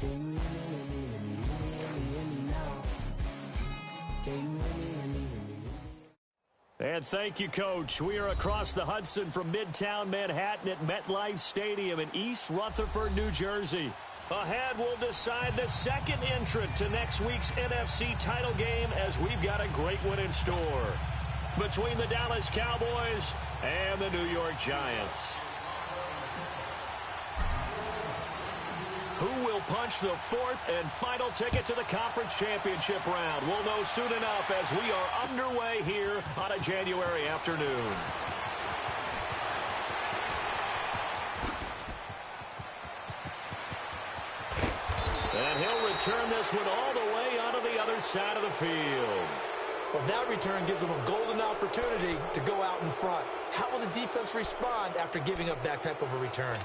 Can you hear me, hear me, hear me, hear me, hear me now? Can you hear me, hear me, hear me, hear me? And thank you, Coach. We are across the Hudson from Midtown Manhattan at MetLife Stadium in East Rutherford, New Jersey. Ahead, we'll decide the second entrant to next week's NFC title game as we've got a great one in store between the Dallas Cowboys and the New York Giants. Who will punch the fourth and final ticket to the conference championship round? We'll know soon enough as we are underway here on a January afternoon. And he'll return this one all the way onto the other side of the field. Well, that return gives them a golden opportunity to go out in front. How will the defense respond after giving up that type of a return?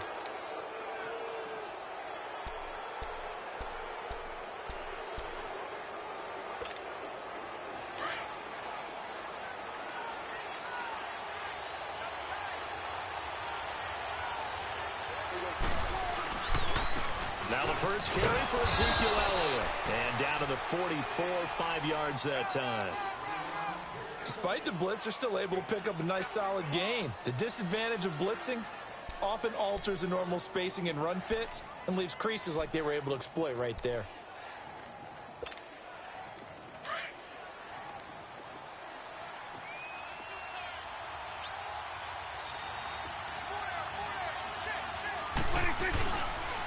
Now the first carry for Ezekiel Elliott. And down to the 44, 5 yards that time. Despite the blitz, they're still able to pick up a nice solid gain. The disadvantage of blitzing often alters the normal spacing and run fits and leaves creases like they were able to exploit right there.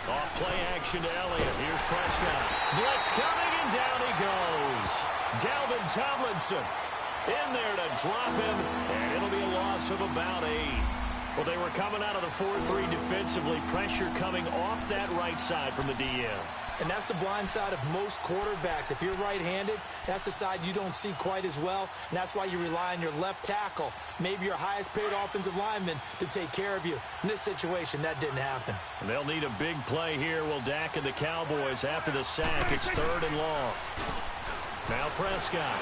Off play action to Elliott. Here's Prescott. Blitz coming, and down he goes. Dalvin Tomlinson in there to drop him, and it'll be a loss of about 8. Well, they were coming out of the 4-3 defensively. Pressure coming off that right side from the DM. And that's the blind side of most quarterbacks. If you're right-handed, that's the side you don't see quite as well, and that's why you rely on your left tackle, maybe your highest-paid offensive lineman, to take care of you. In this situation, that didn't happen. And they'll need a big play here. Will Dak and the Cowboys after the sack. It's 3rd and long. Now Prescott.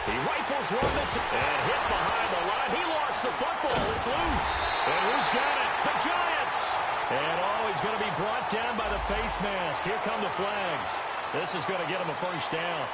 He rifles one that's and hit behind the line. He lost the football. It's loose. And who's got it? The Giants. And he's going to be brought down by the face mask. Here come the flags. This is going to get him a first down.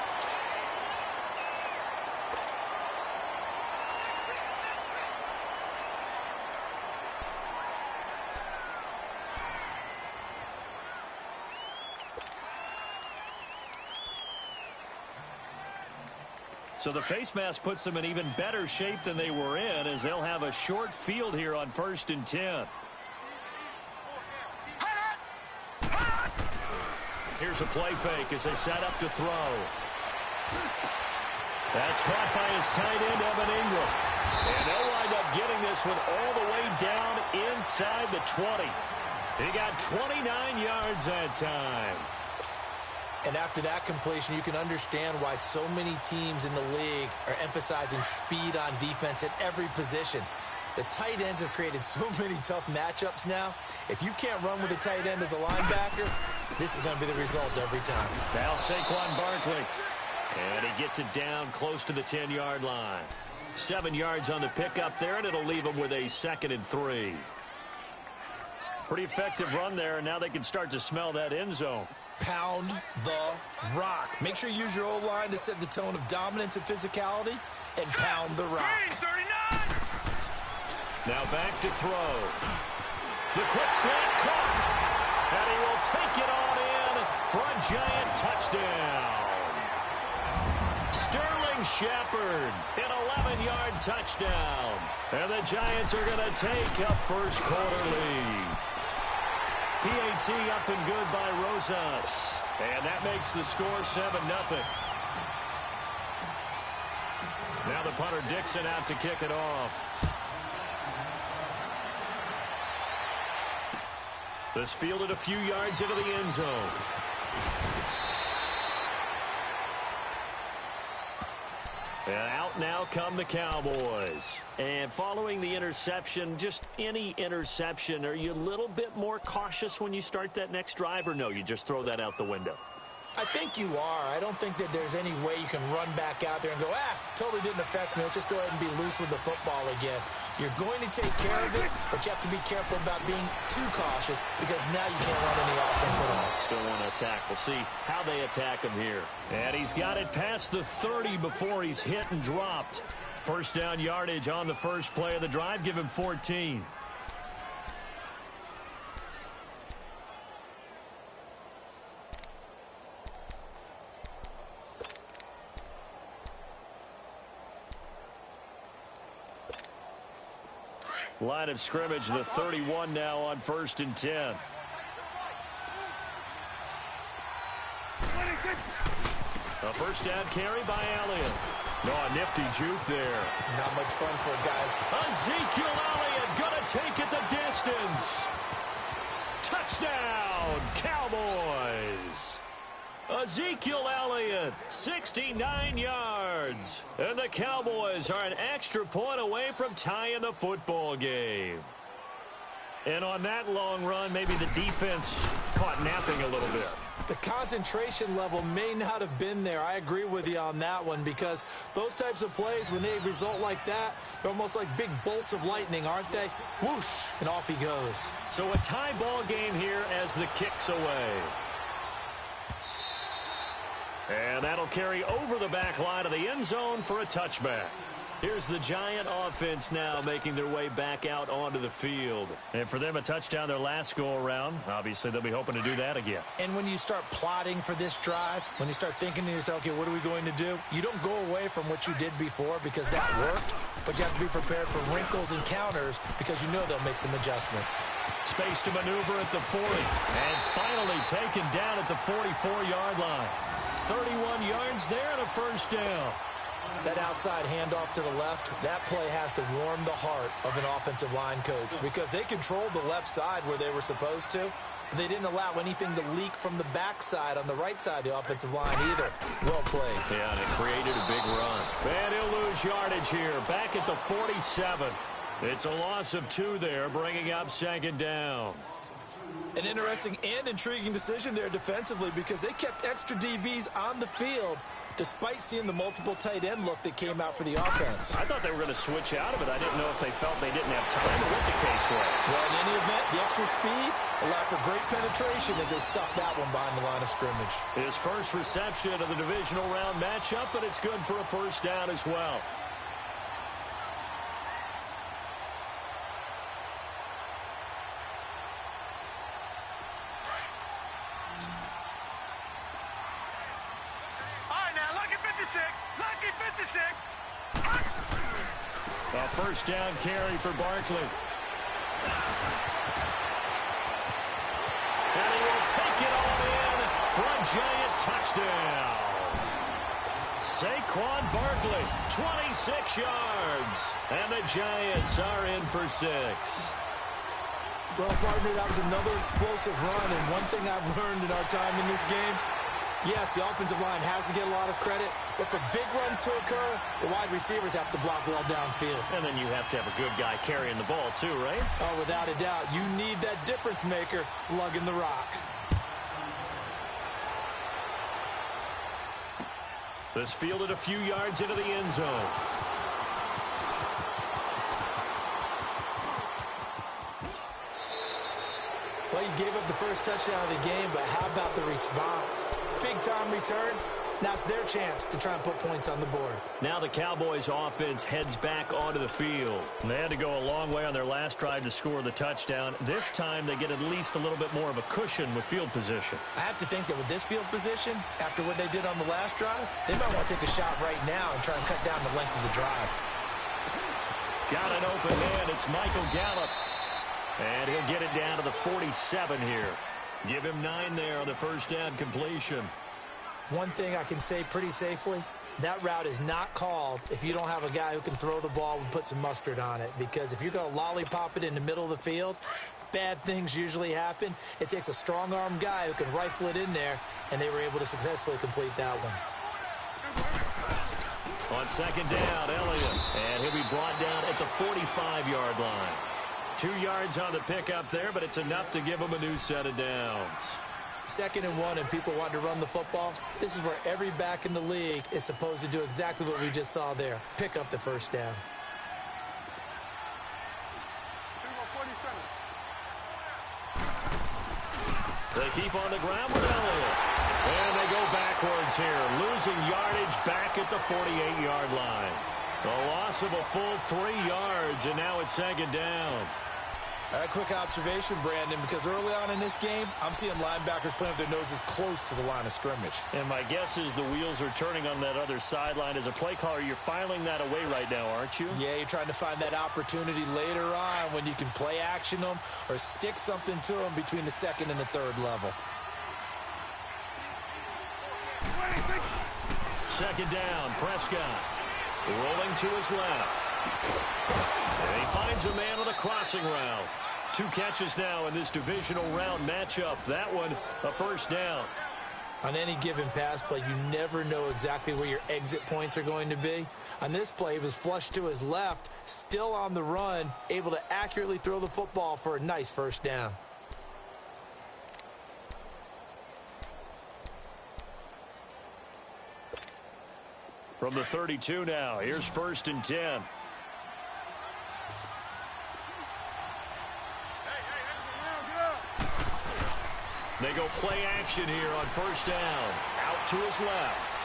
So the face mask puts them in even better shape than they were in, as they'll have a short field here on 1st and 10. Here's a play fake as they set up to throw. That's caught by his tight end, Evan Ingram. And they'll wind up getting this one all the way down inside the 20. He got 29 yards that time. And after that completion, you can understand why so many teams in the league are emphasizing speed on defense at every position. The tight ends have created so many tough matchups now. If you can't run with a tight end as a linebacker, this is going to be the result every time. Now Saquon Barkley. And he gets it down close to the 10-yard line. 7 yards on the pickup there, and it'll leave him with a 2nd and 3. Pretty effective run there, and now they can start to smell that end zone. Pound the rock. Make sure you use your O-line to set the tone of dominance and physicality, and pound the rock. Now back to throw. The quick slant caught. And he will take it on in for a Giant touchdown. Sterling Shepard, an 11-yard touchdown. And the Giants are going to take a first-quarter lead. PAT up and good by Rosas. And that makes the score 7-0. Now the punter Dixon out to kick it off. This fielded a few yards into the end zone. And out now come the Cowboys. And following the interception, just any interception, are you a little bit more cautious when you start that next drive, or no, you just throw that out the window? I think you are. I don't think that there's any way you can run back out there and go, totally didn't affect me. Let's just go ahead and be loose with the football again. You're going to take care of it, but you have to be careful about being too cautious because now you can't run any offense at all. Still want to attack. We'll see how they attack him here. And he's got it past the 30 before he's hit and dropped. First down yardage on the first play of the drive. Give him 14. Line of scrimmage, the 31 now on 1st and 10. A first down carry by Elliott. No, a nifty juke there. Not much fun for a guy. Ezekiel Elliott going to take it the distance. Touchdown, Cowboys. Ezekiel Elliott, 69 yards. And the Cowboys are an extra point away from tying the football game. And on that long run, maybe the defense caught napping a little bit. The concentration level may not have been there. I agree with you on that one because those types of plays, when they result like that, they're almost like big bolts of lightning, aren't they? Whoosh, and off he goes. So a tie ball game here as the kick's away. And that'll carry over the back line of the end zone for a touchback. Here's the Giant offense now making their way back out onto the field. And for them, a touchdown their last go-around. Obviously, they'll be hoping to do that again. And when you start plotting for this drive, when you start thinking to yourself, okay, what are we going to do? You don't go away from what you did before because that worked, but you have to be prepared for wrinkles and counters because you know they'll make some adjustments. Space to maneuver at the 40. And finally taken down at the 44-yard line. 31 yards there and a first down. That outside handoff to the left, that play has to warm the heart of an offensive line coach because they controlled the left side where they were supposed to, but they didn't allow anything to leak from the backside on the right side of the offensive line either. Well played. Yeah, and it created a big run. And he'll lose yardage here, back at the 47. It's a loss of 2 there, bringing up 2nd down. An interesting and intriguing decision there defensively because they kept extra DBs on the field despite seeing the multiple tight end look that came out for the offense. I thought they were going to switch out of it. I didn't know if they felt they didn't have time or what the case was. Well, in any event, the extra speed allowed for great penetration as they stuffed that one behind the line of scrimmage. His first reception of the divisional round matchup, but it's good for a first down as well. A first down carry for Barkley. And he will take it all in for a Giant touchdown. Saquon Barkley, 26 yards. And the Giants are in for 6. Well, partner, that was another explosive run. And one thing I've learned in our time in this game, yes, the offensive line has to get a lot of credit, but for big runs to occur, the wide receivers have to block well downfield. And then you have to have a good guy carrying the ball too, right? Oh, without a doubt. You need that difference maker lugging the rock. This fielded a few yards into the end zone. Well, you gave up the first touchdown of the game, but how about the response? Big-time return. Now it's their chance to try and put points on the board. Now the Cowboys offense heads back onto the field. They had to go a long way on their last drive to score the touchdown. This time they get at least a little bit more of a cushion with field position. I have to think that with this field position, after what they did on the last drive, they might want to take a shot right now and try and cut down the length of the drive. Got an open man. It's Michael Gallup. And he'll get it down to the 47 here. Give him 9 there on the first down completion. One thing I can say pretty safely, that route is not called if you don't have a guy who can throw the ball and put some mustard on it. Because if you're going to lollipop it in the middle of the field, bad things usually happen. It takes a strong-arm guy who can rifle it in there, and they were able to successfully complete that one. On second down, Elliott. And he'll be brought down at the 45-yard line. 2 yards on the pickup there, but it's enough to give him a new set of downs. 2nd and 1 and people want to run the football, this is where every back in the league is supposed to do exactly what we just saw there. Pick up the first down. They keep on the ground with Elliott. And they go backwards here, losing yardage back at the 48-yard line. A loss of a full 3 yards, and now it's 2nd down. A quick observation, Brandon, because early on in this game, I'm seeing linebackers playing with their noses close to the line of scrimmage. And my guess is the wheels are turning on that other sideline. As a play caller, you're filing that away right now, aren't you? Yeah, you're trying to find that opportunity later on when you can play action them or stick something to them between the 2nd and the 3rd level. 2nd down, Prescott rolling to his left. And he finds a man on the crossing route. 2 catches now in this divisional round matchup. That one, a first down. On any given pass play, you never know exactly where your exit points are going to be. On this play, he was flushed to his left, still on the run, able to accurately throw the football for a nice first down. From the 32 now, here's 1st and 10. They go play action here on 1st down. Out to his left.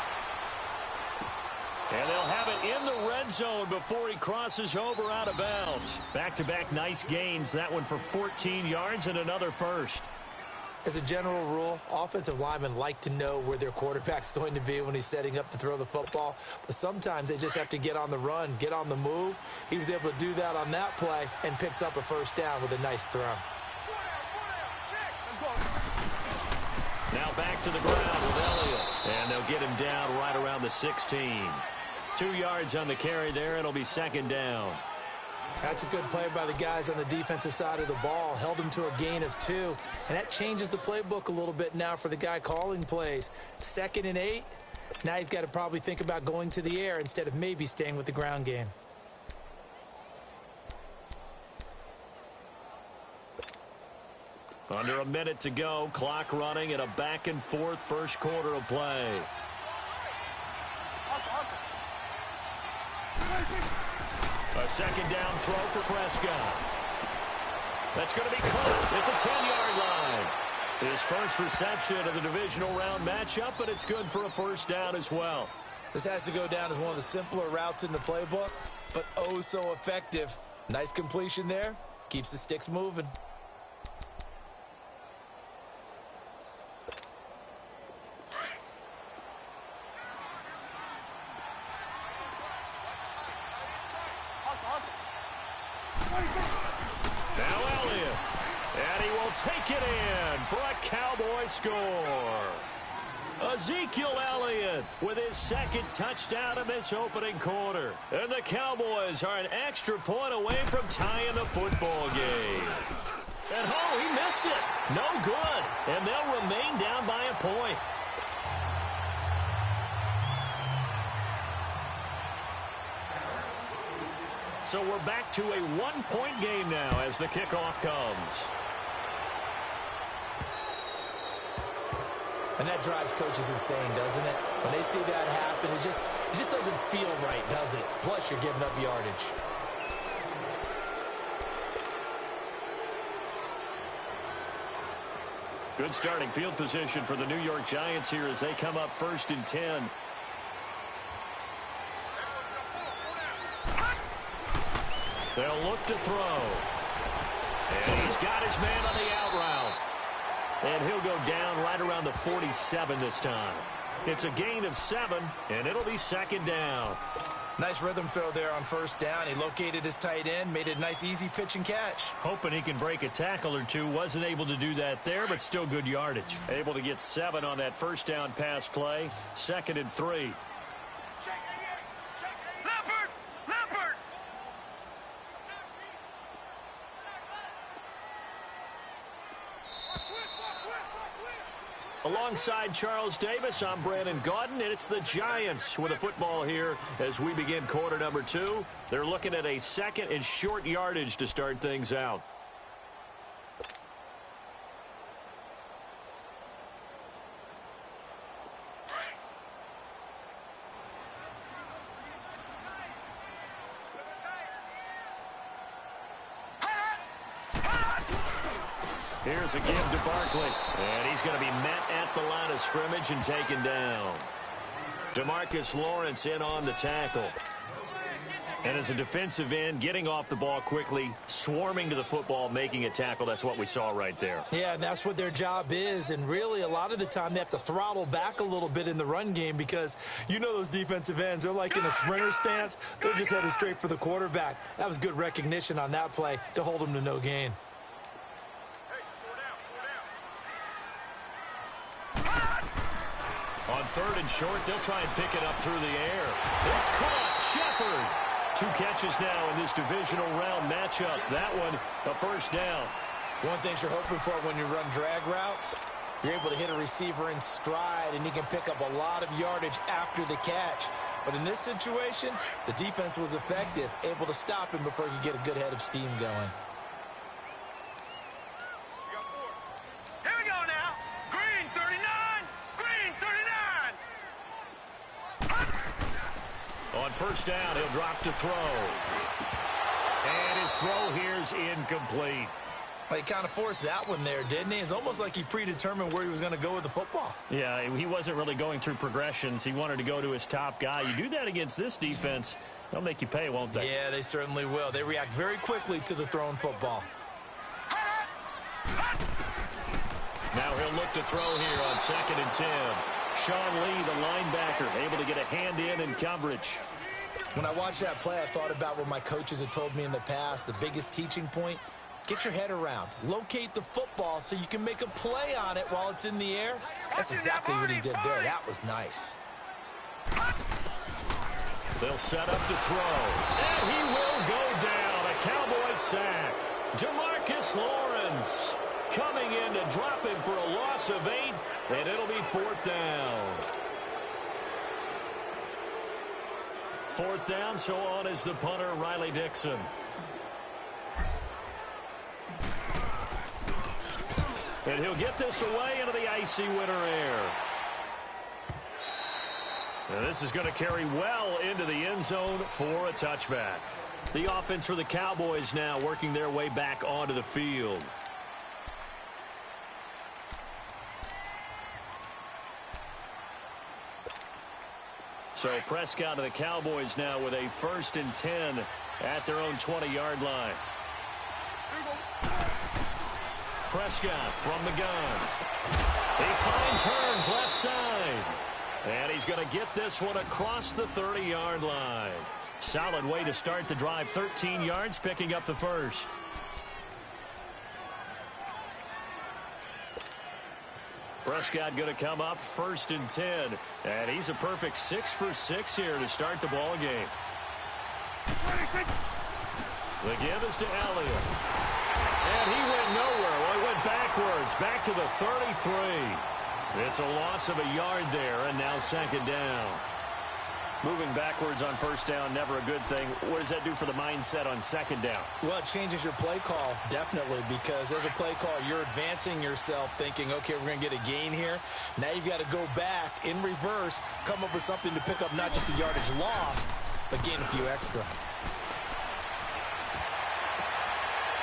And they'll have it in the red zone before he crosses over out of bounds. Back-to-back nice gains. That one for 14 yards and another first. As a general rule, offensive linemen like to know where their quarterback's going to be when he's setting up to throw the football. But sometimes they just have to get on the run, get on the move. He was able to do that on that play and picks up a first down with a nice throw. Now back to the ground with Elliott. And they'll get him down right around the 16. 2 yards on the carry there. It'll be 2nd down. That's a good play by the guys on the defensive side of the ball. Held him to a gain of 2. And that changes the playbook a little bit now for the guy calling plays. 2nd and 8. Now he's got to probably think about going to the air instead of maybe staying with the ground game. Under a minute to go. Clock running in a back-and-forth first quarter of play. A 2nd down throw for Prescott. That's going to be caught at the 10-yard line. His first reception of the divisional round matchup, but it's good for a first down as well. This has to go down as one of the simpler routes in the playbook, but oh so effective. Nice completion there. Keeps the sticks moving. Now Elliott, and he will take it in for a Cowboy score. Ezekiel Elliott with his 2nd touchdown in this opening quarter. And the Cowboys are an extra point away from tying the football game. And oh, he missed it. No good. And they'll remain down by a point. So we're back to a 1-point game now as the kickoff comes. And that drives coaches insane, doesn't it? When they see that happen, it just doesn't feel right, does it? Plus, you're giving up yardage. Good starting field position for the New York Giants here as they come up 1st and 10. They'll look to throw. And he's got his man on the out route. And he'll go down right around the 47 this time. It's a gain of 7, and it'll be 2nd down. Nice rhythm throw there on 1st down. He located his tight end, made it a nice easy pitch and catch. Hoping he can break a tackle or two. Wasn't able to do that there, but still good yardage. Able to get 7 on that 1st down pass play. 2nd and 3. Alongside Charles Davis, I'm Brandon Gaudin, and it's the Giants with a football here as we begin quarter number 2. They're looking at a 2nd and short yardage to start things out. Here's a give to Barkley. And he's going to be met at the line of scrimmage and taken down. DeMarcus Lawrence in on the tackle. And as a defensive end, getting off the ball quickly, swarming to the football, making a tackle, that's what we saw right there. Yeah, and that's what their job is. And really, a lot of the time, they have to throttle back a little bit in the run game because you know those defensive ends, they're like in a sprinter stance. They're just headed straight for the quarterback. That was good recognition on that play to hold them to no gain. On 3rd and short, they'll try and pick it up through the air. It's caught. Shepard. 2 catches now in this divisional round matchup. That one, a first down. One thing you're hoping for when you run drag routes, you're able to hit a receiver in stride, and he can pick up a lot of yardage after the catch. But in this situation, the defense was effective, able to stop him before he could get a good head of steam going. Here we go now. Green 39. Green 39. On first down, he'll drop to throw. And his throw here's incomplete. He kind of forced that one there, didn't he? It's almost like he predetermined where he was going to go with the football. Yeah, he wasn't really going through progressions. He wanted to go to his top guy. You do that against this defense, they'll make you pay, won't they? Yeah, they certainly will. They react very quickly to the thrown football. Now he'll look to throw here on 2nd and 10. Sean Lee, the linebacker, able to get a hand in coverage. When I watched that play, I thought about what my coaches had told me in the past. The biggest teaching point, get your head around. Locate the football so you can make a play on it while it's in the air. That's exactly what he did there. That was nice. They'll set up to throw. And he will go down. A Cowboys sack. DeMarcus Lawrence coming in to drop him for a loss of 8, and it'll be 4th down. 4th down, so on is the punter, Riley Dixon. And he'll get this away into the icy winter air. And this is going to carry well into the end zone for a touchback. The offense for the Cowboys now working their way back onto the field. So Prescott of the Cowboys now with a 1st and 10 at their own 20-yard line. Prescott from the guns. He finds Hearns left side. And he's going to get this one across the 30-yard line. Solid way to start the drive. 13 yards, picking up the first. Prescott going to come up 1st and 10. And he's a perfect 6 for 6 here to start the ball game. The give is to Elliott. And he went nowhere. Well, he went backwards, back to the 33. It's a loss of a yard there, and now 2nd down. Moving backwards on 1st down, never a good thing. What does that do for the mindset on 2nd down? Well, it changes your play call, definitely, because as a play call, you're advancing yourself thinking, okay, we're going to get a gain here. Now you've got to go back in reverse, come up with something to pick up not just the yardage lost, but gain a few extra.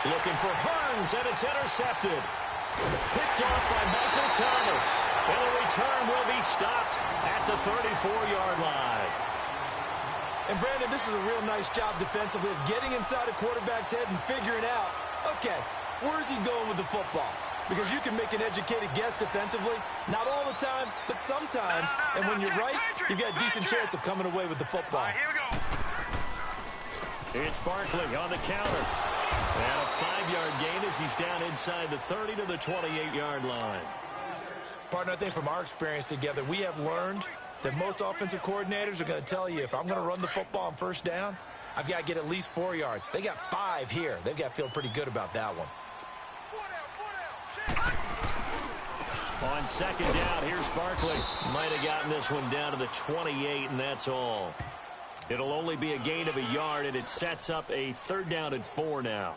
Looking for Hearns, and it's intercepted. Picked off by Michael Thomas. And the return will be stopped at the 34-yard line. And, Brandon, this is a real nice job defensively of getting inside a quarterback's head and figuring out, okay, where's he going with the football? Because you can make an educated guess defensively, not all the time, but sometimes. And when you're right, you've got a decent chance of coming away with the football. Here we go. It's Barkley on the counter. And a 5-yard gain as he's down inside the 30 to the 28-yard line. Partner, I think from our experience together, we have learned that most offensive coordinators are going to tell you, if I'm going to run the football on 1st down, I've got to get at least 4 yards. They got 5 here. They've got to feel pretty good about that one. On 2nd down, here's Barkley. Might have gotten this one down to the 28, and that's all. It'll only be a gain of a yard, and it sets up a 3rd down and 4 now.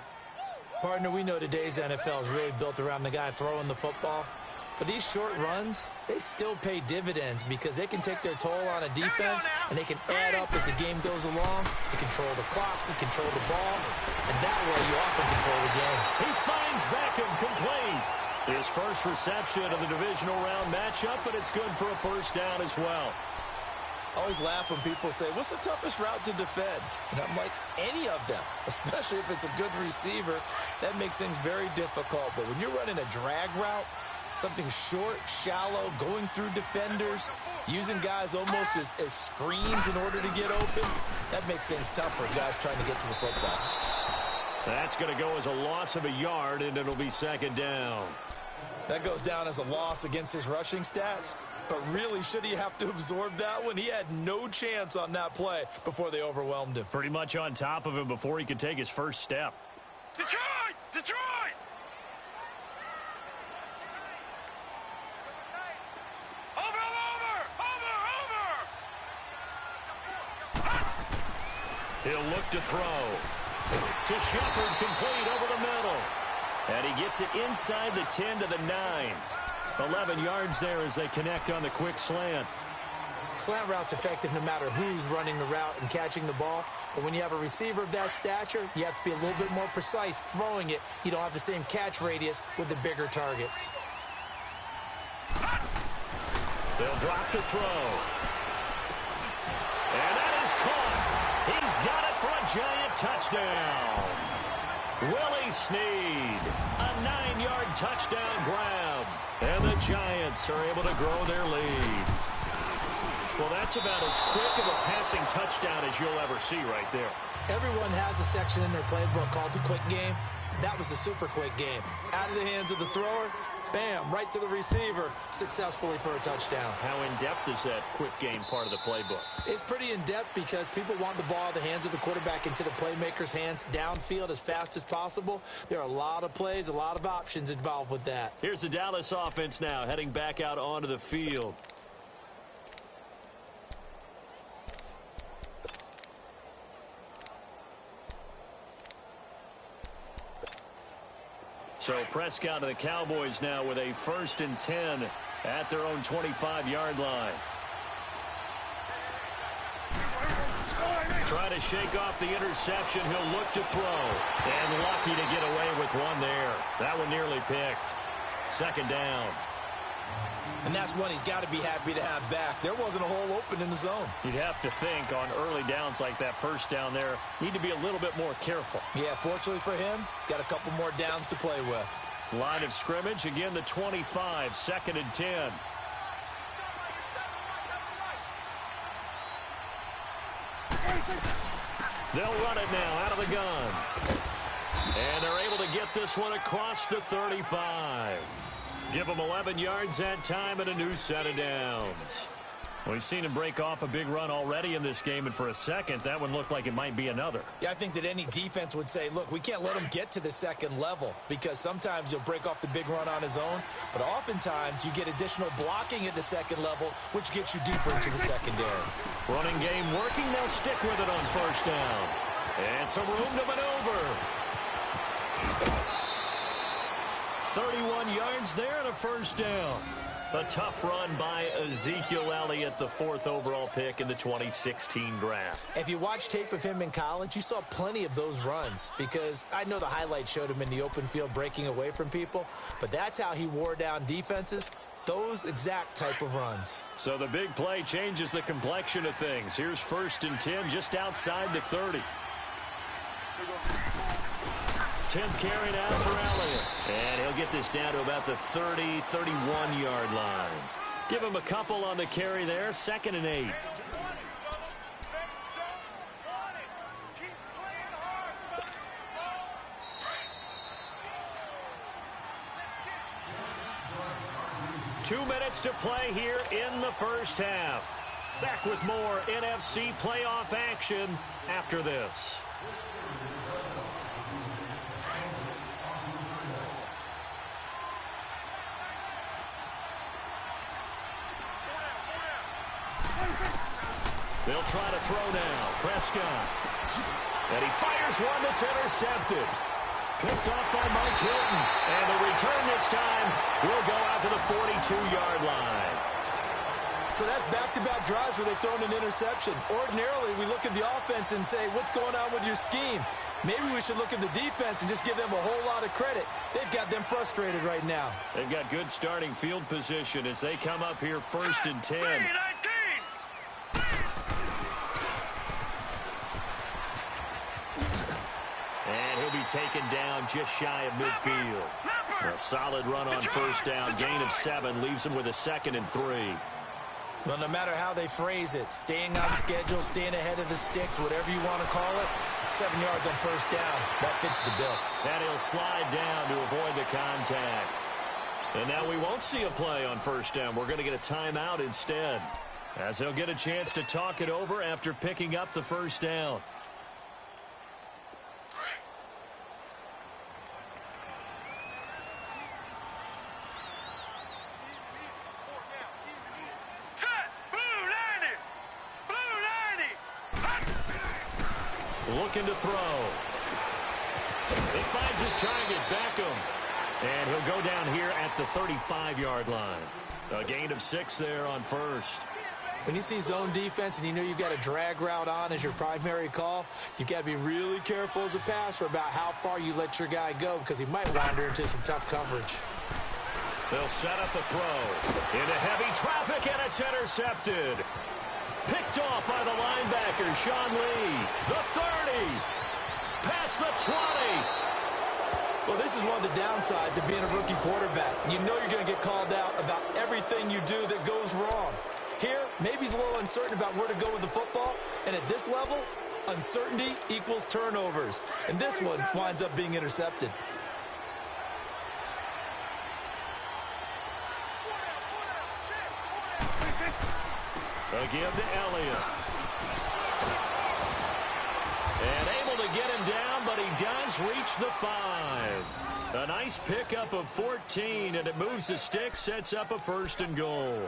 Partner, we know today's NFL is really built around the guy throwing the football. But these short runs, they still pay dividends because they can take their toll on a defense, and they can add up as the game goes along. You control the clock, you control the ball, and that way you often control the game. He finds Beckham complete. His first reception of the divisional round matchup, but it's good for a first down as well. I always laugh when people say, what's the toughest route to defend? And I'm like, any of them, especially if it's a good receiver. That makes things very difficult. But when you're running a drag route, something short, shallow, going through defenders, using guys almost as screens in order to get open, that makes things tough for guys trying to get to the football. That's going to go as a loss of a yard, and it'll be second down. That goes down as a loss against his rushing stats. But really, should he have to absorb that one? He had no chance on that play before they overwhelmed him. Pretty much on top of him before he could take his first step. Detroit! Detroit! He'll look to throw. To Shepard, complete over the middle. And he gets it inside the 10 to the 9. 11 yards there as they connect on the quick slant. Slant route's effective no matter who's running the route and catching the ball. But when you have a receiver of that stature, you have to be a little bit more precise throwing it. You don't have the same catch radius with the bigger targets. They'll drop the throw. And that is caught. He's got it for a giant touchdown. Willie Snead, a 9-yard touchdown grab. And the Giants are able to grow their lead. Well, that's about as quick of a passing touchdown as you'll ever see right there. Everyone has a section in their playbook called the quick game. That was the super quick game. Out of the hands of the thrower, bam, right to the receiver, successfully for a touchdown. How in-depth is that quick game part of the playbook? It's pretty in-depth because people want the ball out of the hands of the quarterback into the playmaker's hands downfield as fast as possible. There are a lot of plays, a lot of options involved with that. Here's the Dallas offense now, heading back out onto the field. So Prescott and the Cowboys now with a 1st and 10 at their own 25-yard line. Try to shake off the interception. He'll look to throw. And lucky to get away with one there. That one nearly picked. Second down. And that's one he's got to be happy to have back. There wasn't a hole open in the zone. You'd have to think on early downs like that first down there, need to be a little bit more careful. Yeah, fortunately for him, got a couple more downs to play with. Line of scrimmage, again the 25, 2nd and 10. They'll run it now out of the gun. And they're able to get this one across the 35. Give them 11 yards that time and a new set of downs. We've seen him break off a big run already in this game, and for a second, that one looked like it might be another. Yeah, I think that any defense would say, look, we can't let him get to the second level because sometimes he'll break off the big run on his own, but oftentimes you get additional blocking at the second level, which gets you deeper into the secondary. Running game working. They'll stick with it on first down. And some room to maneuver. 31 yards there and a first down. A tough run by Ezekiel Elliott, the 4th overall pick in the 2016 draft. If you watch tape of him in college, you saw plenty of those runs because I know the highlights showed him in the open field breaking away from people, but that's how he wore down defenses, those exact type of runs. So the big play changes the complexion of things. Here's 1st and 10 just outside the 30. 10th carry now for Elliott. And he'll get this down to about the 30, 31-yard line. Give him a couple on the carry there. 2nd and 8. Two minutes to play here in the first half. Back with more NFC playoff action after this. They'll try to throw now. Prescott. And he fires one that's intercepted. Picked off by Mike Hilton. And the return this time will go out to the 40 2-yard line. So that's back-to-back drives where they've thrown an interception. Ordinarily, we look at the offense and say, what's going on with your scheme? Maybe we should look at the defense and just give them a whole lot of credit. They've got them frustrated right now. They've got good starting field position as they come up here 1st and 10. And he'll be taken down just shy of midfield. A solid run on 1st down. Gain of 7 leaves him with a 2nd and 3. Well, no matter how they phrase it, staying on schedule, staying ahead of the sticks, whatever you want to call it, 7 yards on 1st down. That fits the bill. And he'll slide down to avoid the contact. And now we won't see a play on 1st down. We're going to get a timeout instead, as he'll get a chance to talk it over after picking up the 1st down. Looking to throw. He finds his target, Beckham. And he'll go down here at the 35-yard line. A gain of 6 there on 1st. When you see zone defense and you know you've got a drag route on as your primary call, you've got to be really careful as a passer about how far you let your guy go, because he might wander into some tough coverage. They'll set up a throw into heavy traffic, and it's intercepted. Picked off by the linebacker, Sean Lee. The 30. Past the 20. Well, this is one of the downsides of being a rookie quarterback. You know you're going to get called out about everything you do that goes wrong. Here, maybe he's a little uncertain about where to go with the football. And at this level, uncertainty equals turnovers. And this one winds up being intercepted. A give to Elliott. And able to get him down, but he does reach the 5. A nice pickup of 14, and it moves the stick, sets up a 1st and goal.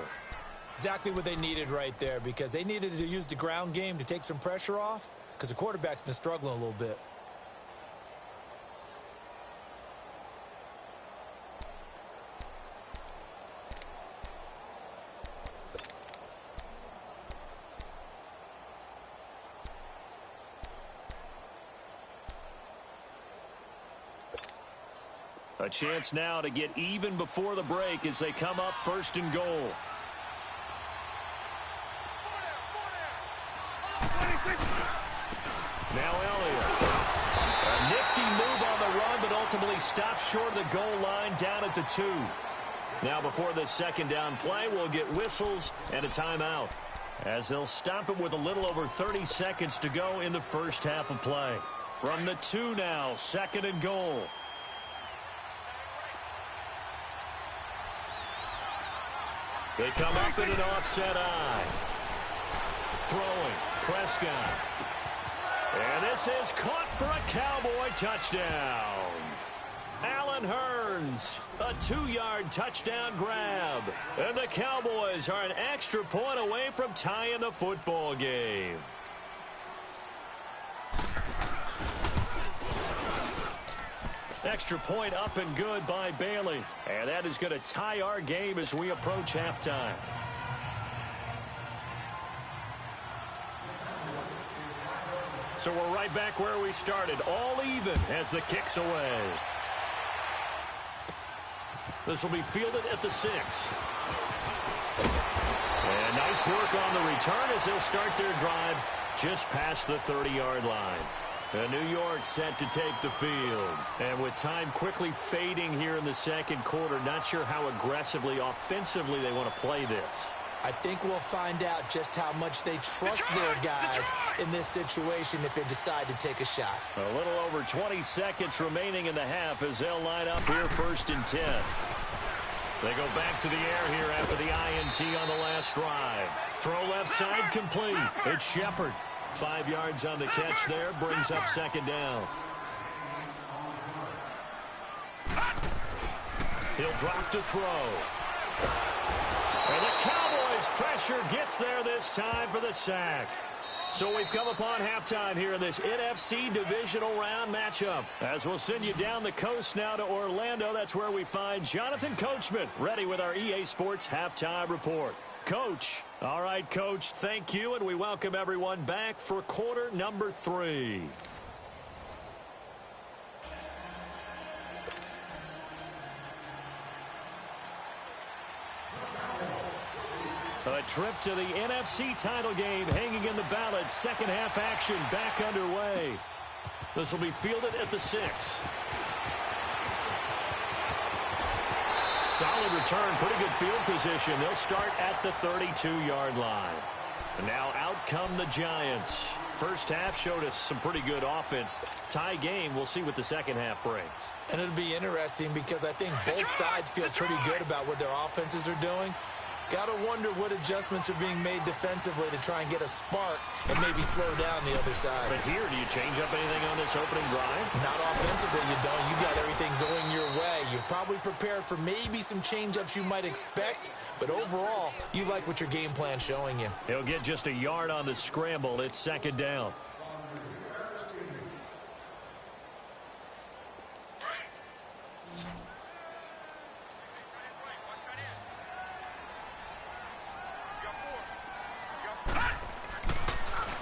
Exactly what they needed right there, because they needed to use the ground game to take some pressure off, because the quarterback's been struggling a little bit. A chance now to get even before the break as they come up 1st and goal. Now Elliott. A nifty move on the run, but ultimately stops short of the goal line down at the 2. Now before this 2nd down play, we'll get whistles and a timeout, as they'll stop it with a little over 30 seconds to go in the 1st half of play. From the 2 now, 2nd and goal. They come up in an offset eye. Throwing, Prescott. And this is caught for a Cowboy touchdown. Allen Hurns, a 2-yard touchdown grab. And the Cowboys are an extra point away from tying the football game. Extra point up and good by Bailey. And that is going to tie our game as we approach halftime. So we're right back where we started, all even as the kick's away. This will be fielded at the 6. And nice work on the return as they'll start their drive just past the 30-yard line. New York set to take the field. And with time quickly fading here in the 2nd quarter, not sure how aggressively, offensively they want to play this. I think we'll find out just how much they trust their guys in this situation if they decide to take a shot. A little over 20 seconds remaining in the half as they'll line up here 1st and 10. They go back to the air here after the INT on the last drive. Throw left side complete. It's Shepard. 5 yards on the catch there, brings up 2nd down. He'll drop to throw. And the Cowboys pressure gets there this time for the sack. So we've come upon halftime here in this NFC Divisional Round matchup. As we'll send you down the coast now to Orlando, that's where we find Jonathan Coachman, ready with our EA Sports Halftime Report. Coach. All right, Coach, thank you, and we welcome everyone back for quarter number 3. A trip to the NFC title game hanging in the balance. Second half action back underway. This will be fielded at the 6. Solid return, pretty good field position. They'll start at the 32-yard line. And now out come the Giants. First half showed us some pretty good offense. Tie game, we'll see what the second half brings. And it'll be interesting because I think both sides feel pretty good about what their offenses are doing. Got to wonder what adjustments are being made defensively to try and get a spark and maybe slow down the other side. But here, do you change up anything on this opening drive? Not offensively, you don't. You've got everything going your way. You've probably prepared for maybe some change-ups you might expect, but overall, you like what your game plan's showing you. He'll get just a yard on the scramble. It's second down.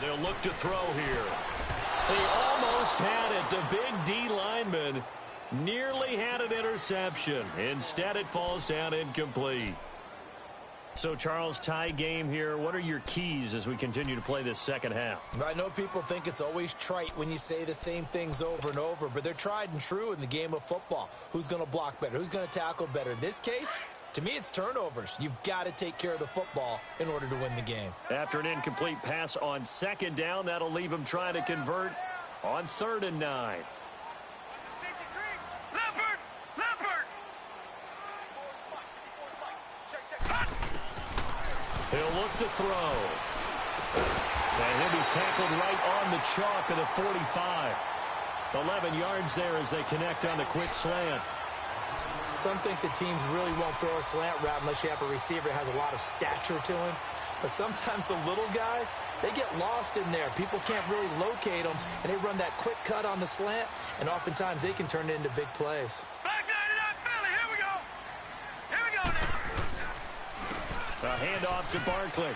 They'll look to throw here. They almost had it. The big D lineman nearly had an interception. Instead, it falls down incomplete. So, Charles, tie game here. What are your keys as we continue to play this second half? I know people think it's always trite when you say the same things over and over, but they're tried and true in the game of football. Who's going to block better? Who's going to tackle better? In this case, to me, it's turnovers. You've got to take care of the football in order to win the game. After an incomplete pass on second down, that'll leave him trying to convert on 3rd and 9. He'll look to throw. And he'll be tackled right on the chalk of the 45. 11 yards there as they connect on the quick slant. Some think the teams really won't throw a slant route unless you have a receiver that has a lot of stature to him. But sometimes the little guys, they get lost in there. People can't really locate them, and they run that quick cut on the slant, and oftentimes they can turn it into big plays. Back 99 Philly, here we go. Here we go now. A handoff to Barkley.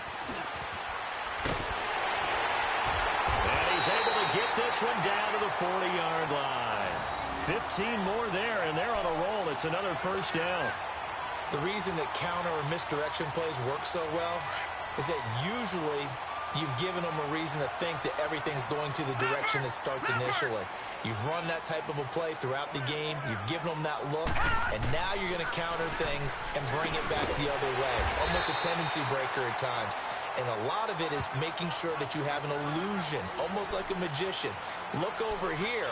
And he's able to get this one down to the 40-yard line. 15 more there, and they're on a roll. It's another first down. The reason that counter or misdirection plays work so well is that usually you've given them a reason to think that everything's going to the direction it starts initially. You've run that type of a play throughout the game. You've given them that look, and now you're going to counter things and bring it back the other way. Almost a tendency breaker at times. And a lot of it is making sure that you have an illusion, almost like a magician. Look over here.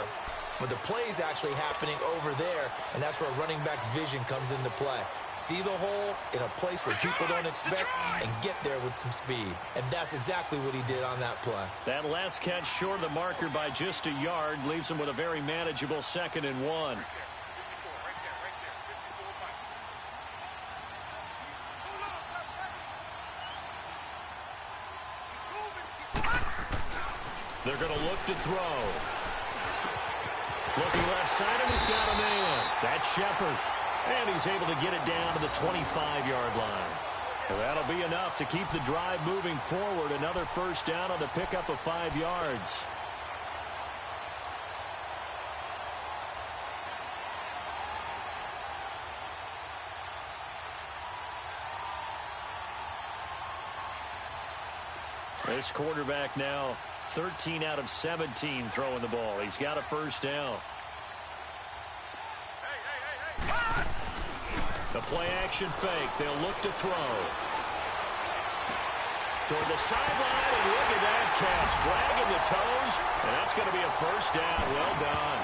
But the play is actually happening over there, and that's where running back's vision comes into play. See the hole in a place where people don't expect and get there with some speed. And that's exactly what he did on that play. That last catch short of the marker by just a yard leaves him with a very manageable 2nd and 1. They're going to look to throw. Looking left side, and he's got a man. That's Shepard. And he's able to get it down to the 25-yard line. And that'll be enough to keep the drive moving forward. Another first down on the pickup of 5 yards. This quarterback now 13 out of 17 throwing the ball. He's got a first down. The play action fake. They'll look to throw. Toward the sideline, and look at that catch. Dragging the toes, and that's going to be a first down. Well done.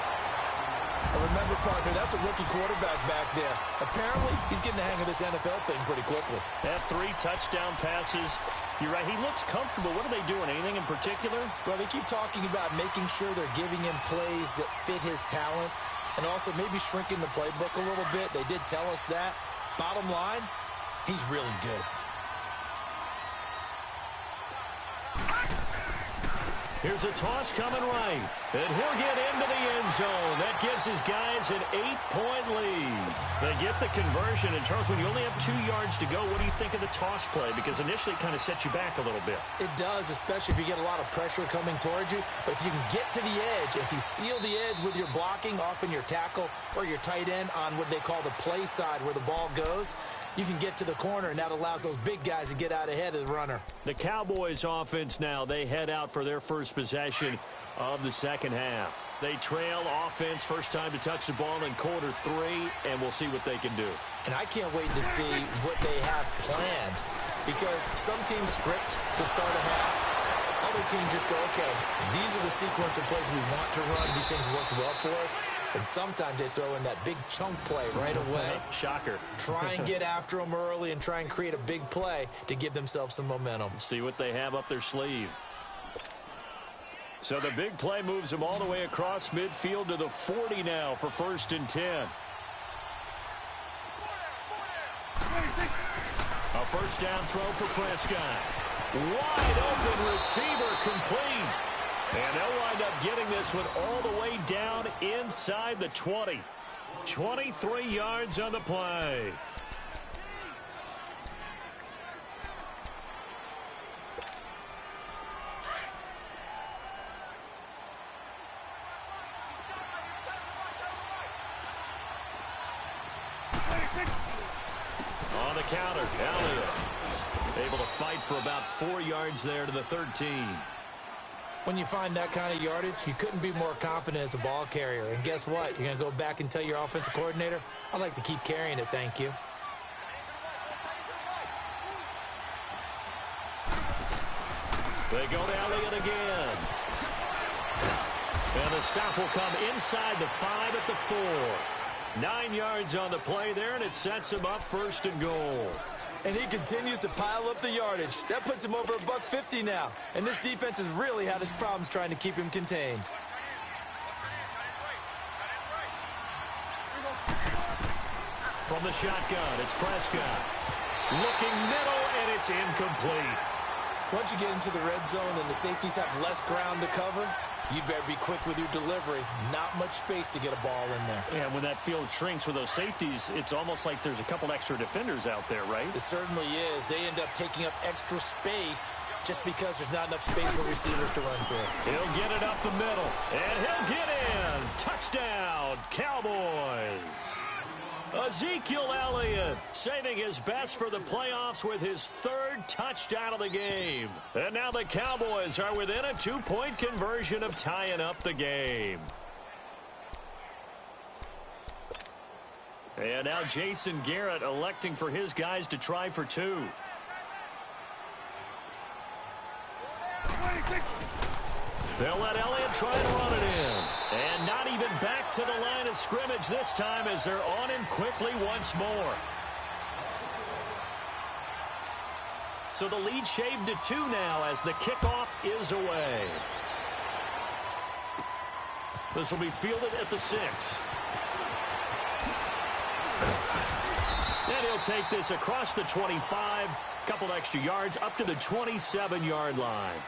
Remember, partner, that's a rookie quarterback back there. Apparently, he's getting the hang of this NFL thing pretty quickly. That 3 touchdown passes. You're right. He looks comfortable. What are they doing? Anything in particular? Well, they keep talking about making sure they're giving him plays that fit his talents and also maybe shrinking the playbook a little bit. They did tell us that. Bottom line, he's really good. Here's a toss coming right, and he'll get into the end zone. That gives his guys an 8-point lead. They get the conversion, and Charles, when you only have 2 yards to go, what do you think of the toss play? Because initially it kind of sets you back a little bit. It does, especially if you get a lot of pressure coming towards you. But if you can get to the edge, if you seal the edge with your blocking, often your tackle or your tight end on what they call the play side where the ball goes, you can get to the corner, and that allows those big guys to get out ahead of the runner. The Cowboys offense now, they head out for their first possession of the second half. They trail offense, first time to touch the ball in quarter 3, and we'll see what they can do. And I can't wait to see what they have planned, because some teams script to start a half. Other teams just go, okay, these are the sequence of plays we want to run. These things worked well for us. And sometimes they throw in that big chunk play right away. Shocker. Try and get after them early and try and create a big play to give themselves some momentum. See what they have up their sleeve. So the big play moves them all the way across midfield to the 40 now for 1st and 10. A first down throw for Prescott. Wide open receiver complete. And they'll wind up getting this one all the way down inside the 20. 23 yards on the play. On the counter, Elliott able to fight for about 4 yards there to the 13. When you find that kind of yardage, you couldn't be more confident as a ball carrier. And guess what? You're going to go back and tell your offensive coordinator, I'd like to keep carrying it, thank you. They go to Elliott again. And the stop will come inside the 5 at the 4. 9 yards on the play there, and it sets him up 1st and goal. And he continues to pile up the yardage. That puts him over $150 now. And this defense has really had its problems trying to keep him contained. From the shotgun, it's Prescott. Looking middle, and it's incomplete. Once you get into the red zone and the safeties have less ground to cover, you better be quick with your delivery. Not much space to get a ball in there. Yeah, when that field shrinks with those safeties, it's almost like there's a couple extra defenders out there, right? It certainly is. They end up taking up extra space just because there's not enough space for receivers to run through. He'll get it up the middle, and he'll get in. Touchdown, Cowboys. Ezekiel Elliott saving his best for the playoffs with his 3rd touchdown of the game. And now the Cowboys are within a 2-point conversion of tying up the game. And now Jason Garrett electing for his guys to try for 2. They'll let Elliott try and run it in. And not even back to the line of scrimmage this time as they're on him quickly once more. So the lead shaved to 2 now as the kickoff is away. This will be fielded at the 6. And he'll take this across the 25. Couple extra yards up to the 27-yard line.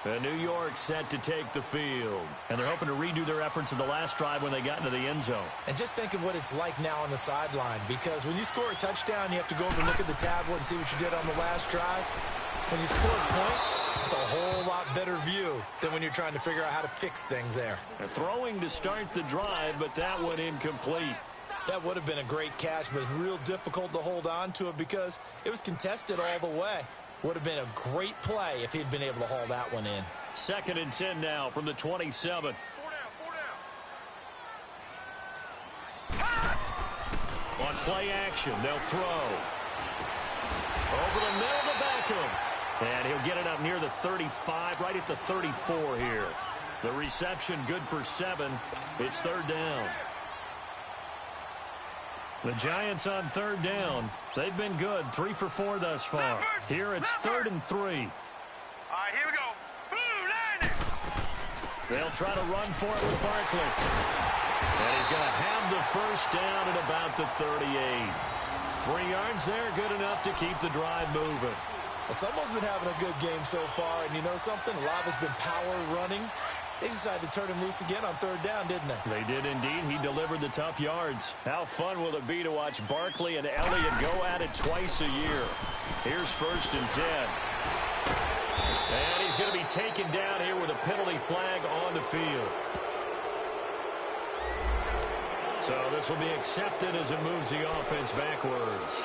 And New York set to take the field. And they're hoping to redo their efforts in the last drive when they got into the end zone. And just think of what it's like now on the sideline. Because when you score a touchdown, you have to go over and look at the tablet and see what you did on the last drive. When you score points, it's a whole lot better view than when you're trying to figure out how to fix things there. They're throwing to start the drive, but that one incomplete. That would have been a great catch, but it's real difficult to hold on to it because it was contested all the way. Would have been a great play if he'd been able to haul that one in. 2nd and 10 now from the 27. On play action, they'll throw. Over the middle to Beckham. And he'll get it up near the 35, right at the 34 here. The reception good for 7. It's 3rd down. The Giants on 3rd down. They've been good, 3 for 4 thus far. Here it's 3rd and 3. All right, here we go. Boom, landing. They'll try to run for it with Barkley. And he's going to have the first down at about the 38. 3 yards there, good enough to keep the drive moving. Well, someone's been having a good game so far, and you know something? A lot has been power running. They decided to turn him loose again on third down, didn't they? They did indeed. He delivered the tough yards. How fun will it be to watch Barkley and Elliott go at it twice a year? Here's 1st and 10. And he's going to be taken down here with a penalty flag on the field. So this will be accepted as it moves the offense backwards.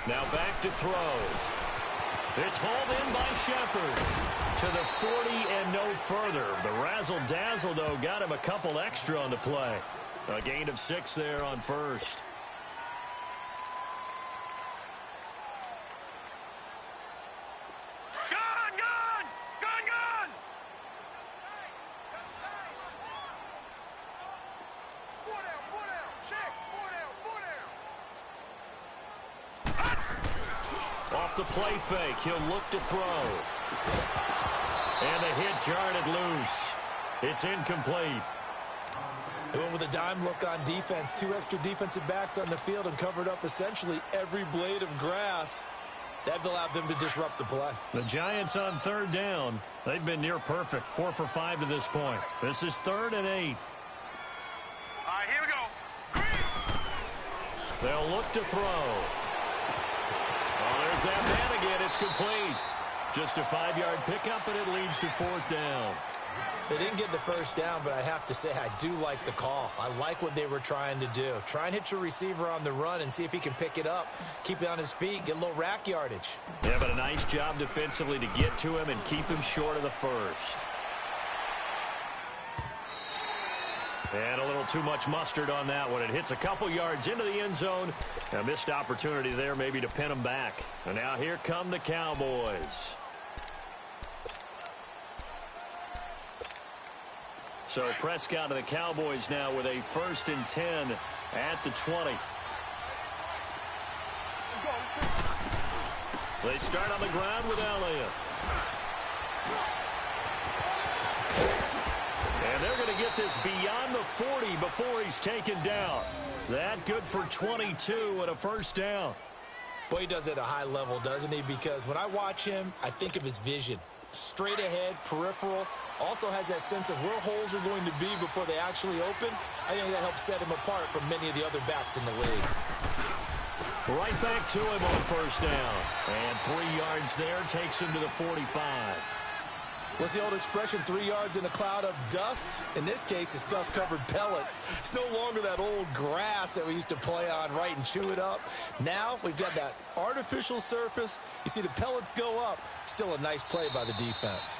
Now back to throw. It's hauled in by Shepard to the 40 and no further. The razzle-dazzle, though, got him a couple extra on the play. A gain of 6 there on 1st. Off the play fake, he'll look to throw. And the hit jarred it loose. It's incomplete. They went with a dime look on defense. 2 extra defensive backs on the field and covered up essentially every blade of grass. That allowed them to disrupt the play. The Giants on third down. They've been near perfect. 4 for 5 to this point. This is 3rd and 8. All right, here we go. They'll look to throw. Oh, there's that man again. It's complete. Just a 5-yard pickup, and it leads to 4th down. They didn't get the first down, but I have to say I do like the call. I like what they were trying to do. Try and hit your receiver on the run and see if he can pick it up. Keep it on his feet, get a little rack yardage. Yeah, but a nice job defensively to get to him and keep him short of the first. And a little too much mustard on that one. It hits a couple yards into the end zone. A missed opportunity there maybe to pin him back. And now here come the Cowboys. So Prescott and the Cowboys now with a 1st and 10 at the 20. They start on the ground with Elliott. And they're going to get this beyond the 40 before he's taken down. That good for 22 and a 1st down. Boy, he does it at a high level, doesn't he? Because when I watch him, I think of his vision. Straight ahead, peripheral. Also has that sense of where holes are going to be before they actually open. I think that helps set him apart from many of the other backs in the league. Right back to him on 1st down. And 3 yards there takes him to the 45. What's the old expression, 3 yards in a cloud of dust? In this case, it's dust-covered pellets. It's no longer that old grass that we used to play on, right, and chew it up. Now we've got that artificial surface. You see the pellets go up. Still a nice play by the defense.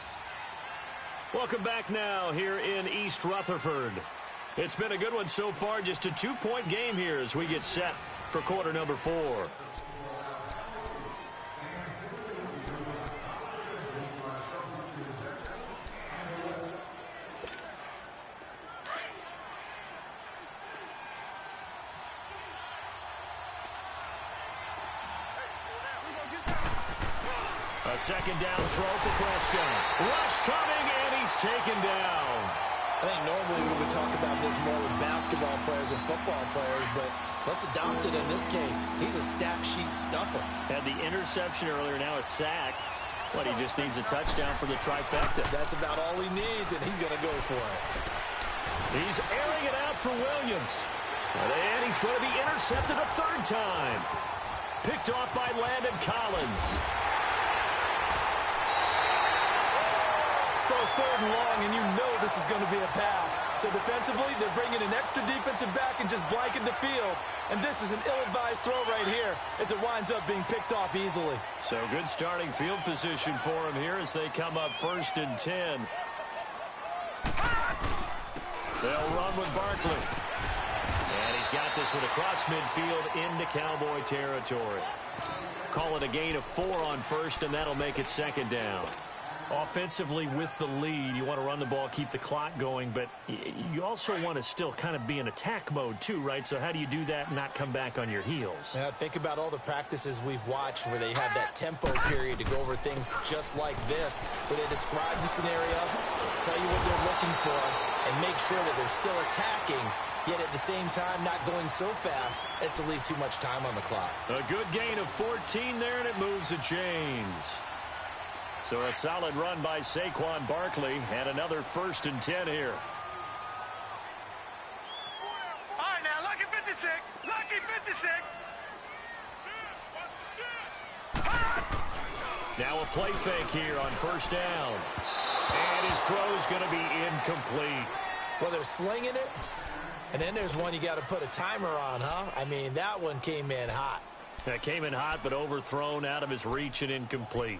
Welcome back now here in East Rutherford. It's been a good one so far. Just a 2-point game here as we get set for quarter number 4. A 2nd down throw for Prescott. Rush coming, and he's taken down. I think normally we would talk about this more with basketball players and football players, but let's adopt it in this case. He's a stat sheet stuffer. Had the interception earlier, now a sack. But he just needs a touchdown for the trifecta. That's about all he needs, and he's going to go for it. He's airing it out for Williams. And he's going to be intercepted a 3rd time. Picked off by Landon Collins. So it's 3rd and long, and you know this is going to be a pass. So defensively, they're bringing an extra defensive back and just blanket the field. And this is an ill-advised throw right here as it winds up being picked off easily. So good starting field position for him here as they come up 1st and 10. They'll run with Barkley. And he's got this one across midfield into Cowboy territory. Call it a gain of 4 on 1st, and that'll make it 2nd down. Offensively with the lead, you want to run the ball, keep the clock going, but you also want to still kind of be in attack mode too, right? So how do you do that and not come back on your heels? Yeah, think about all the practices we've watched where they have that tempo period to go over things just like this, where they describe the scenario, tell you what they're looking for, and make sure that they're still attacking, yet at the same time not going so fast as to leave too much time on the clock. A good gain of 14 there, and it moves the chains. So a solid run by Saquon Barkley, and another 1st and 10 here. All right, now, lucky 56. Lucky 56. Now a play fake here on 1st down. And his throw's going to be incomplete. Well, they're slinging it, and then there's one you got to put a timer on, huh? I mean, that one came in hot. That came in hot, but overthrown, out of his reach and incomplete.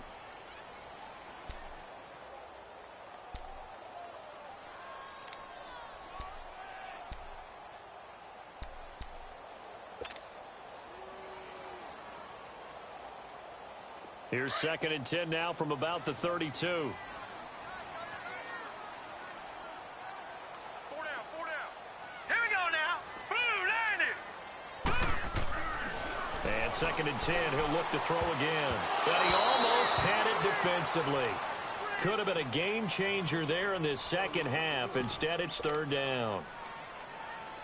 Here's 2nd and 10 now from about the 32. 4 down, 4 down. Here we go now. Boom, landed. And 2nd and 10, he'll look to throw again. But he almost had it defensively. Could have been a game changer there in this second half. Instead, it's 3rd down.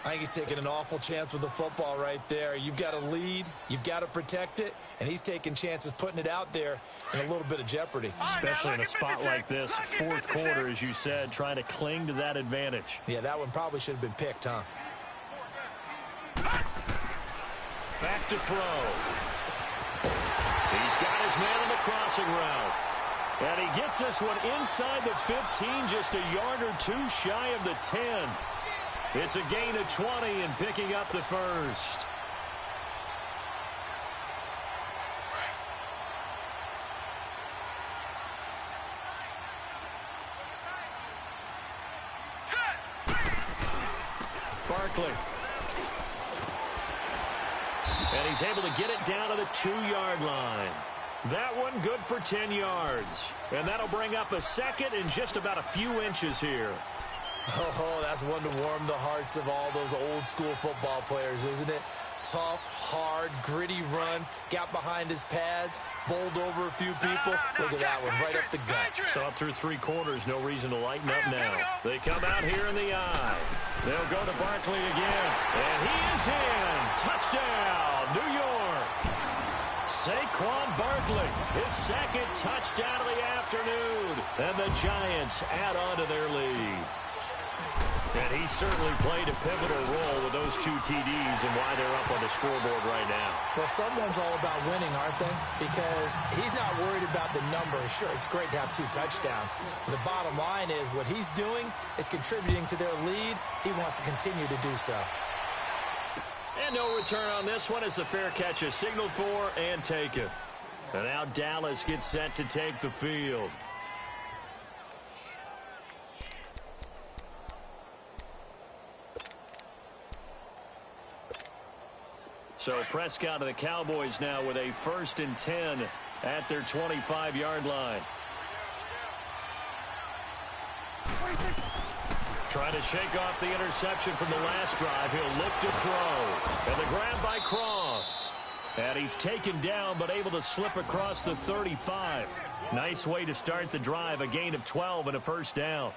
I think he's taking an awful chance with the football right there. You've got to lead, you've got to protect it, and he's taking chances putting it out there in a little bit of jeopardy. Especially in a spot like this, 4th quarter, as you said, trying to cling to that advantage. Yeah, that one probably should have been picked, huh? Back to throw. He's got his man on the crossing route. And he gets this one inside the 15, just a yard or two shy of the 10. It's a gain of 20 and picking up the 1st. Barkley. And he's able to get it down to the 2-yard line. That one good for 10 yards. And that'll bring up a 2nd and just about a few inches here. Oh, that's one to warm the hearts of all those old school football players, isn't it? Tough, hard, gritty run, got behind his pads, bowled over a few people. Look at that one, right up the gut. So up through 3 quarters, no reason to lighten up now. They come out here in the eye. They'll go to Barkley again, and he is in. Touchdown, New York. Saquon Barkley, his 2nd touchdown of the afternoon, and the Giants add on to their lead. And he certainly played a pivotal role with those 2 TDs and why they're up on the scoreboard right now. Well, someone's all about winning, aren't they? Because he's not worried about the number. Sure, it's great to have 2 touchdowns. But the bottom line is what he's doing is contributing to their lead. He wants to continue to do so. And no return on this one as the fair catch is signaled for and taken. And now Dallas gets set to take the field. So Prescott of the Cowboys now with a 1st and 10 at their 25-yard line. Trying to shake off the interception from the last drive. He'll look to throw. And the grab by Croft. And he's taken down but able to slip across the 35. Nice way to start the drive. A gain of 12 and a 1st down.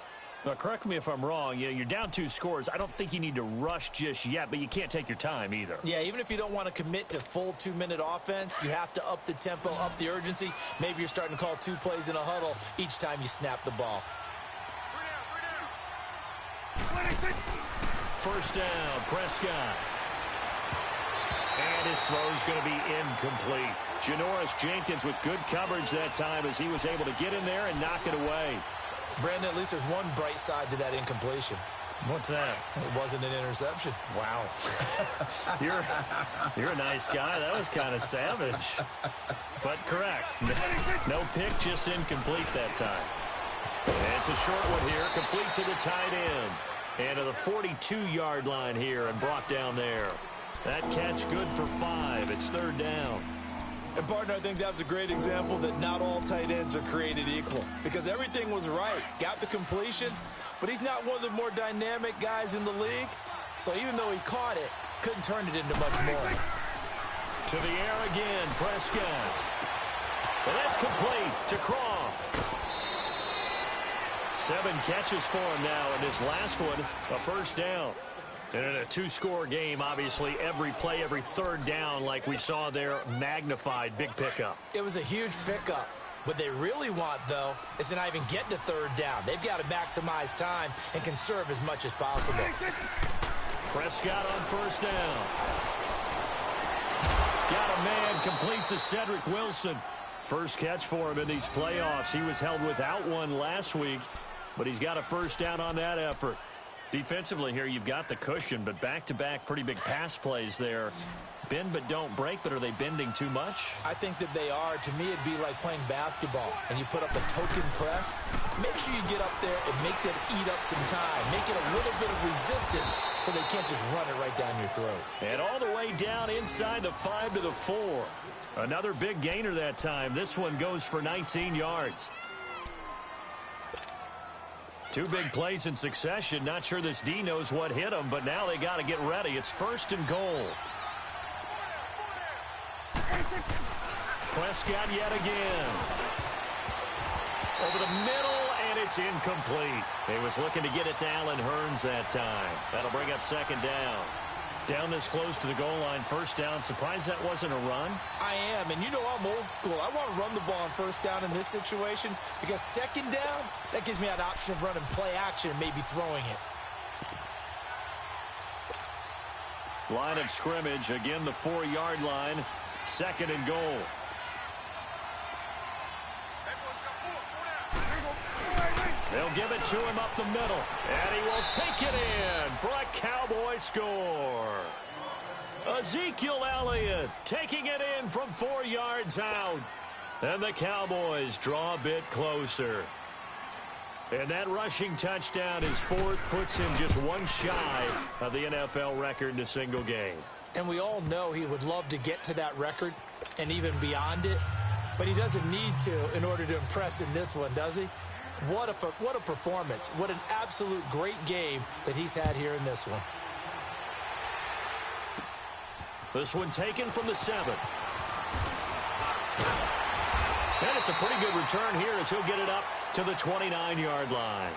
Now, correct me if I'm wrong. You're down 2 scores. I don't think you need to rush just yet, but you can't take your time either. Yeah, even if you don't want to commit to full 2-minute offense, you have to up the tempo, up the urgency. Maybe you're starting to call 2 plays in a huddle each time you snap the ball. 1st down, Prescott. And his throw's going to be incomplete. Janoris Jenkins with good coverage that time as he was able to get in there and knock it away. Brandon, at least there's one bright side to that incompletion. What's that? It wasn't an interception. Wow. You're a nice guy. That was kind of savage. But correct. No pick, just incomplete that time. And it's a short one here, complete to the tight end. And to the 42-yard line here and brought down there. That catch good for 5. It's 3rd down. And, partner, I think that's a great example that not all tight ends are created equal because everything was right. Got the completion, but he's not one of the more dynamic guys in the league. So even though he caught it, couldn't turn it into much more. To the air again, Prescott. And that's complete to Croft. 7 catches for him now, and his last one, a first down. And in a 2-score game, obviously, every play, every third down, like we saw there, magnified, big pickup. It was a huge pickup. What they really want, though, is to not even get to third down. They've got to maximize time and conserve as much as possible. Prescott on first down. Got a man complete to Cedric Wilson. First catch for him in these playoffs. He was held without one last week, but he's got a first down on that effort. Defensively here, you've got the cushion, but back-to-back pretty big pass plays there. Bend but don't break, but are they bending too much? I think that they are. To me, it'd be like playing basketball, and you put up a token press. Make sure you get up there and make them eat up some time. Make it a little bit of resistance so they can't just run it right down your throat. And all the way down inside the 5 to the 4. Another big gainer that time. This one goes for 19 yards. 2 big plays in succession. Not sure this D knows what hit him, but now they got to get ready. It's first and goal. Prescott yet again. Over the middle, and it's incomplete. He was looking to get it to Allen Hurns that time. That'll bring up second down. Down this close to the goal line, first down. Surprised that wasn't a run? I am, and you know I'm old school. I want to run the ball on first down in this situation because second down, that gives me that option of running play action and maybe throwing it. Line of scrimmage, again the 4-yard line. Second and goal. They'll give it to him up the middle, and he will take it in for a Cowboy score. Ezekiel Elliott taking it in from 4 yards out, and the Cowboys draw a bit closer. And that rushing touchdown, his 4th, puts him just one shy of the NFL record in a single game. And we all know he would love to get to that record and even beyond it, but he doesn't need to in order to impress in this one, does he? What a performance. What an absolute great game that he's had here in this one. This one taken from the 7. And it's a pretty good return here as he'll get it up to the 29-yard line.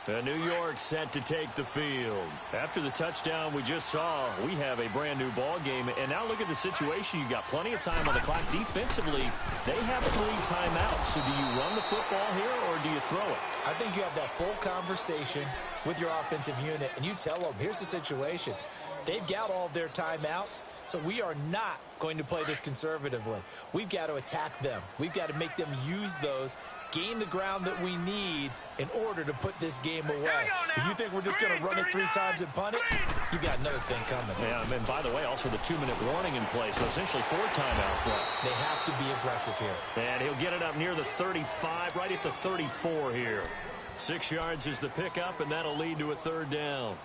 And New York set to take the field. After the touchdown we just saw, we have a brand new ball game. And now look at the situation. You've got plenty of time on the clock. Defensively, they have 3 timeouts. So do you run the football here or do you throw it? I think you have that full conversation with your offensive unit, and you tell them, here's the situation. They've got all of their timeouts, so we are not going to play this conservatively. We've got to attack them. We've got to make them use those, gain the ground that we need in order to put this game away. If you think we're just going to run it 3 times and punt it, you've got another thing coming. Yeah, and by the way, also the 2-minute warning in place, so essentially 4 timeouts left. They have to be aggressive here. And he'll get it up near the 35, right at the 34 here. 6 yards is the pickup, and that'll lead to a 3rd down.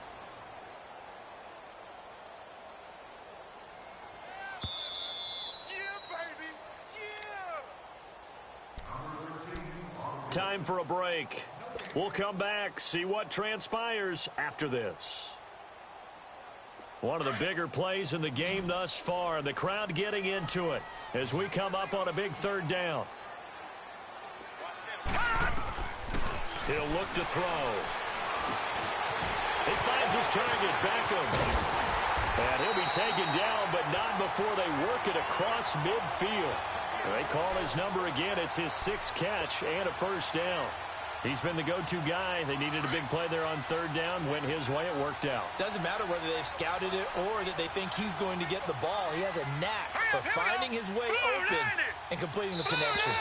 Time for a break. We'll come back, see what transpires after this. One of the bigger plays in the game thus far, and the crowd getting into it as we come up on a big 3rd down. He'll look to throw. He finds his target, Beckham. And he'll be taken down, but not before they work it across midfield. They call his number again. It's his 6th catch and a first down. He's been the go-to guy. They needed a big play there on 3rd down. Went his way. It worked out. Doesn't matter whether they've scouted it or that they think he's going to get the ball. He has a knack for finding his way open and completing the connection.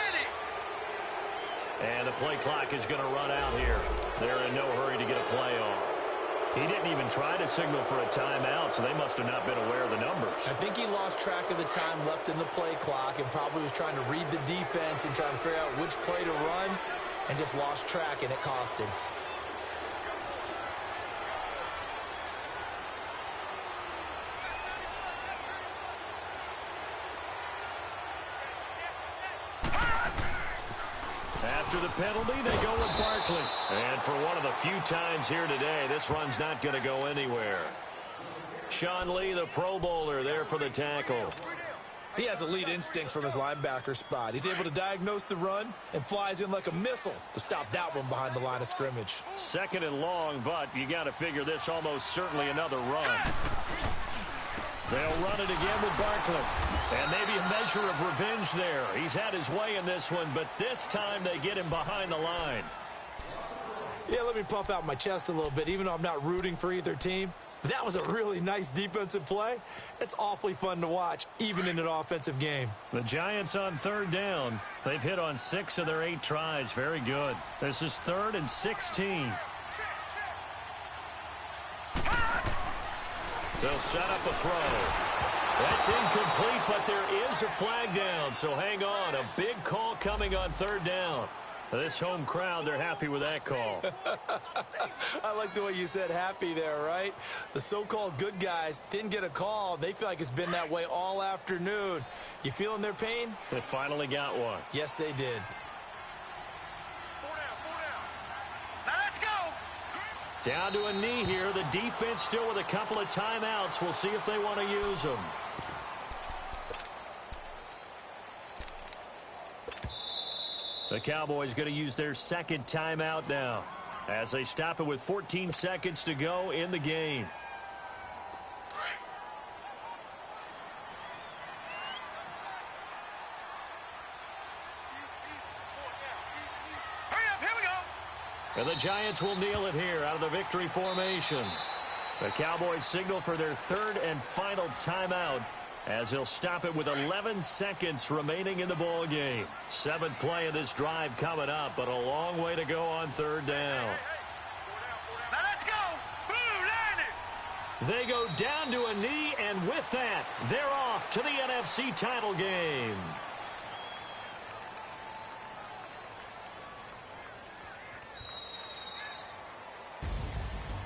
And the play clock is going to run out here. They're in no hurry to get a play off. He didn't even try to signal for a timeout, so they must have not been aware of the numbers. I think he lost track of the time left in the play clock and probably was trying to read the defense and trying to figure out which play to run and just lost track, and it cost him. After the penalty, they go with Barkley. And for one of the few times here today, this run's not going to go anywhere. Sean Lee, the Pro Bowler, there for the tackle. He has elite instincts from his linebacker spot. He's able to diagnose the run and flies in like a missile to stop that one behind the line of scrimmage. 2nd and long, but you got to figure this almost certainly another run. They'll run it again with Barkley. And maybe a measure of revenge there. He's had his way in this one, but this time they get him behind the line. Yeah, let me puff out my chest a little bit, even though I'm not rooting for either team. But that was a really nice defensive play. It's awfully fun to watch, even in an offensive game. The Giants on 3rd down. They've hit on 6 of their 8 tries. Very good. This is 3rd and 16. They'll set up a throw. That's incomplete, but there is a flag down, so hang on. A big call coming on 3rd down. This home crowd, they're happy with that call. I like the way you said happy there, right? The so-called good guys didn't get a call. They feel like it's been that way all afternoon. You feeling their pain? They finally got one. Yes, they did. 4 down. Now let's go. Down to a knee here. The defense still with a couple of timeouts. We'll see if they want to use them. The Cowboys going to use their 2nd timeout now as they stop it with 14 seconds to go in the game. Hurry up, here we go. And the Giants will kneel it here out of the victory formation. The Cowboys signal for their 3rd and final timeout as they'll stop it with 11 seconds remaining in the ball game. 7th play of this drive coming up, but a long way to go on 3rd down. Now let's go. Boo, landed. They go down to a knee, and with that, they're off to the NFC title game.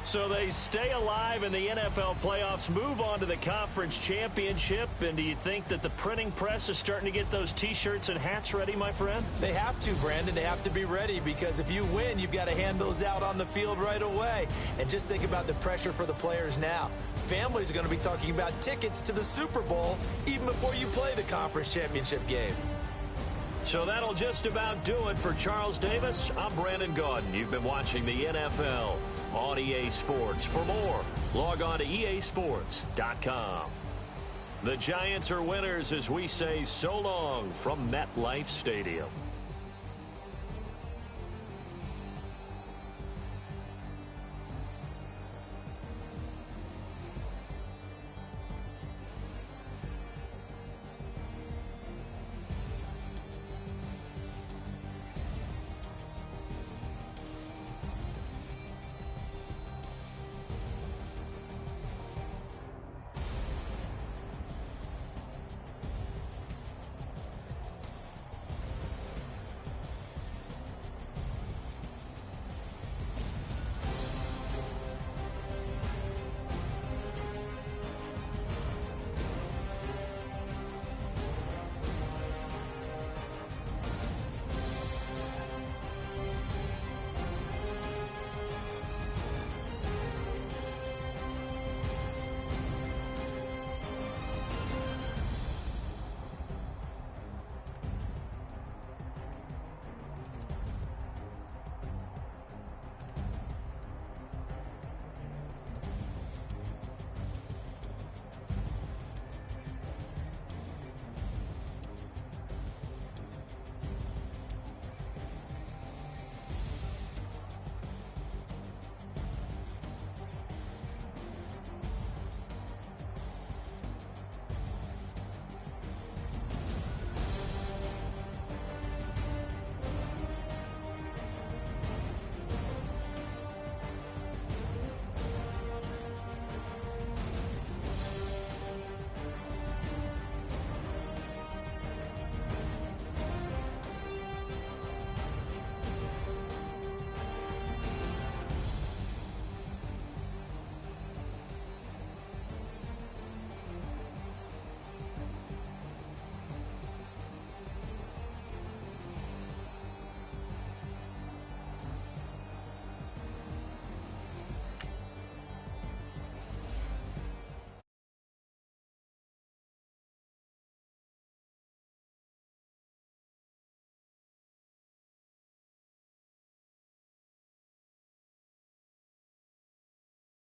So they stay alive in the NFL playoffs, move on to the conference championship. And do you think that the printing press is starting to get those T-shirts and hats ready, my friend? They have to, Brandon. They have to be ready because if you win, you've got to hand those out on the field right away. And just think about the pressure for the players now. Families are going to be talking about tickets to the Super Bowl even before you play the conference championship game. So that'll just about do it for Charles Davis. I'm Brandon Gaudin. You've been watching the NFL on EA Sports. For more, log on to easports.com. The Giants are winners as we say so long from MetLife Stadium.